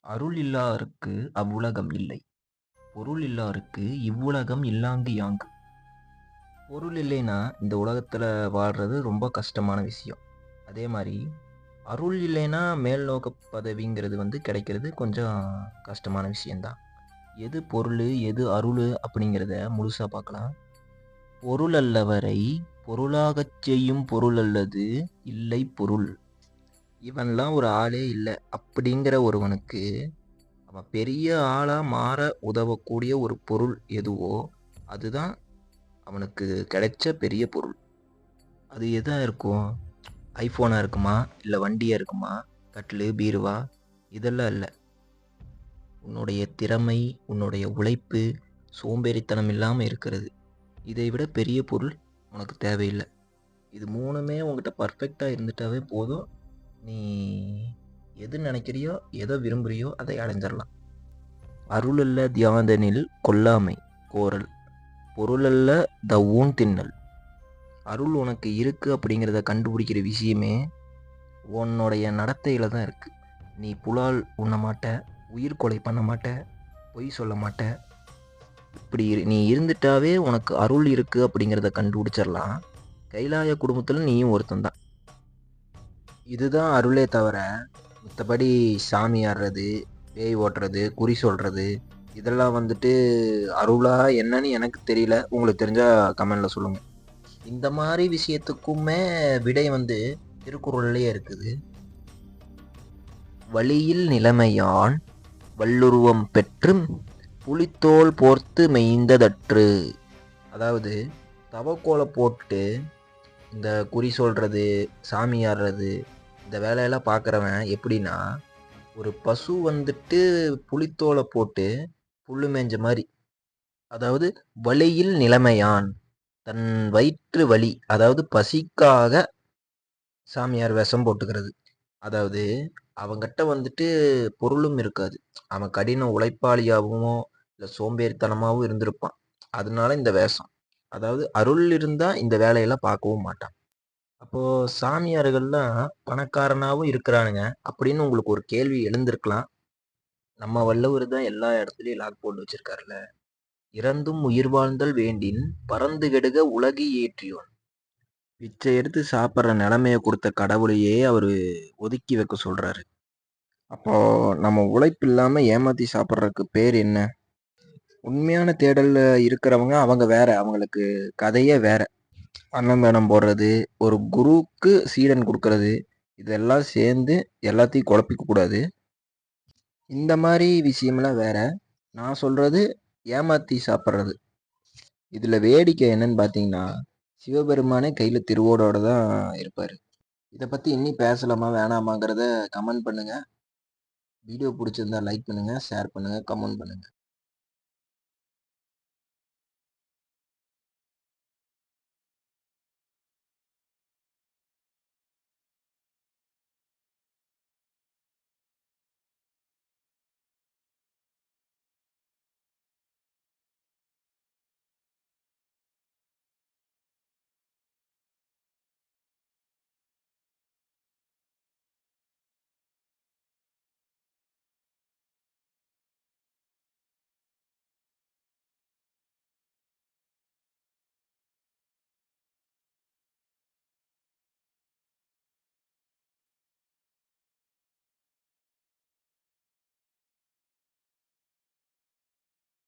அருள் இல்லாருக்கு அவ்வுலகம் இல்லை. பொருள் இல்லாருக்கு இவ்வுலகம் இல்லாங்கு யாங்கு. பொருள் இல்லைன்னா இந்த உலகத்துல வாழ்றது ரொம்ப கஷ்டமான விஷயம். அதே மாதிரி அருள் இல்லைன்னா மேல் நோக்க பதவிங்கிறது கிடைக்கிறது கொஞ்சம் கஷ்டமான விஷயம்தான். எது பொருள் எது அருள் அப்படிங்கிறத முழுசா பார்க்கலாம். பொருள் அல்லவரை பொருளாகச் செய்யும் பொருள் அல்லது இல்லை பொருள். இவன்லாம் ஒரு ஆளே இல்லை அப்படிங்கிற ஒருவனுக்கு அவன் பெரிய ஆளா மாற உதவக்கூடிய ஒரு பொருள் எதுவோ அதுதான் அவனுக்கு கிடைச்ச பெரிய பொருள். அது எதா இருக்கும்? ஐஃபோனா இருக்குமா, இல்லை வண்டியா இருக்குமா, கட்டிலு பீருவா? இதெல்லாம் இல்லை. உன்னுடைய திறமை, உன்னுடைய உழைப்பு, சோம்பேறித்தனம் இல்லாமல் இருக்கிறது. இதை விட பெரிய பொருள் உனக்கு தேவையில்லை. இது மூணுமே உங்ககிட்ட பர்ஃபெக்டாக இருந்துட்டாவே போதும். நீ எது நினைக்கிறியோ எதை விரும்புறியோ அதை அடைஞ்சிடலாம். அருளல்ல தியாதனில் கொல்லாமை கோரல், பொருளல்ல ஊன் தின்னல். அருள் உனக்கு இருக்கு அப்படிங்கிறத கண்டுபிடிக்கிற விஷயமே உன்னுடைய நடத்தையில தான் இருக்கு. நீ புலால் உண்ண மாட்ட, உயிர் கொலை பண்ண மாட்ட, பொய் சொல்ல மாட்ட. இப்படி நீ இருந்துட்டாவே உனக்கு அருள் இருக்கு அப்படிங்கிறத கண்டுபிடிச்சிடலாம். கைலாய குடும்பத்தில் நீயும் ஒருத்தன் தான். இதுதான் அருளே தவிர மற்றபடி சாமி ஆடுறது, பேய் ஓட்டுறது, குறி சொல்றது இதெல்லாம் அருளா என்னன்னு எனக்கு தெரியல. உங்களுக்கு தெரிஞ்சா கமெண்ட்ல சொல்லுங்க. இந்த மாதிரி விஷயத்துக்குமே விடை திருக்குறள்லயே இருக்குது. வழியில் நிலைமையான் வல்லுருவம் பெற்றும் புலித்தோல் போர்த்து மெய்ந்ததற்று. அதாவது தவக்கோலை போட்டு இந்த குறி சொல்றது, சாமி ஆடுறது, இந்த வேலையெல்லாம் பார்க்குறவன் எப்படின்னா, ஒரு பசு புலித்தோலை போட்டு புல்லு மேஞ்ச மாதிரி. அதாவது வழியில் நிலைமையான், தன் வயிற்று வலி, அதாவது பசிக்காக சாமியார் வேஷம் போட்டுக்கிறது. அதாவது அவங்கிட்ட பொருளும் இருக்காது. அவன் கடின உழைப்பாளியாகவும் இல்லை சோம்பேறித்தனமாகவும் இருந்திருப்பான். அதனால இந்த வேஷம். அதாவது அருள் இருந்தா இந்த வேலையெல்லாம் பார்க்கவும் மாட்டான். அப்போ சாமியார்கள்லாம் பணக்காரனாகவும் இருக்கிறானுங்க அப்படின்னு உங்களுக்கு ஒரு கேள்வி எழுந்திருக்கலாம். நம்ம வள்ளுவர் தான் எல்லா இடத்துலையும் லாக் போட்டு வச்சிருக்காருல்ல. இறந்தும் உயிர் வாழ்ந்தல் வேண்டின் பறந்து கெடுக உலகி ஏற்றியோன். பிச்சை எடுத்து சாப்பிட்ற நிலைமையை கொடுத்த கடவுளையே அவர் ஒதுக்கி வைக்க சொல்றாரு. அப்போ நம்ம உழைப்பு இல்லாமல் ஏமாற்றி சாப்பிட்றதுக்கு பேர் என்ன? உண்மையான தேடல்ல இருக்கிறவங்க அவங்க வேற, அவங்களுக்கு கதையே வேற. அன்னதானம் போடுறது, ஒரு குருவுக்கு சீடன் கொடுக்கறது, இதெல்லாம் சேர்ந்து எல்லாத்தையும் குழப்பிக்க கூடாது. இந்த மாதிரி விஷயம்லாம் வேற. நான் சொல்றது ஏமாற்றி சாப்பிட்றது. இதில் வேடிக்கை என்னன்னு பார்த்தீங்கன்னா, சிவபெருமானே கையில் திருவோடோட தான் இருப்பார். இதை பற்றி இன்னும் பேசலாமா வேணாமாங்கிறத கமெண்ட் பண்ணுங்கள். வீடியோ பிடிச்சிருந்தா லைக் பண்ணுங்கள், ஷேர் பண்ணுங்கள், கமெண்ட் பண்ணுங்கள்.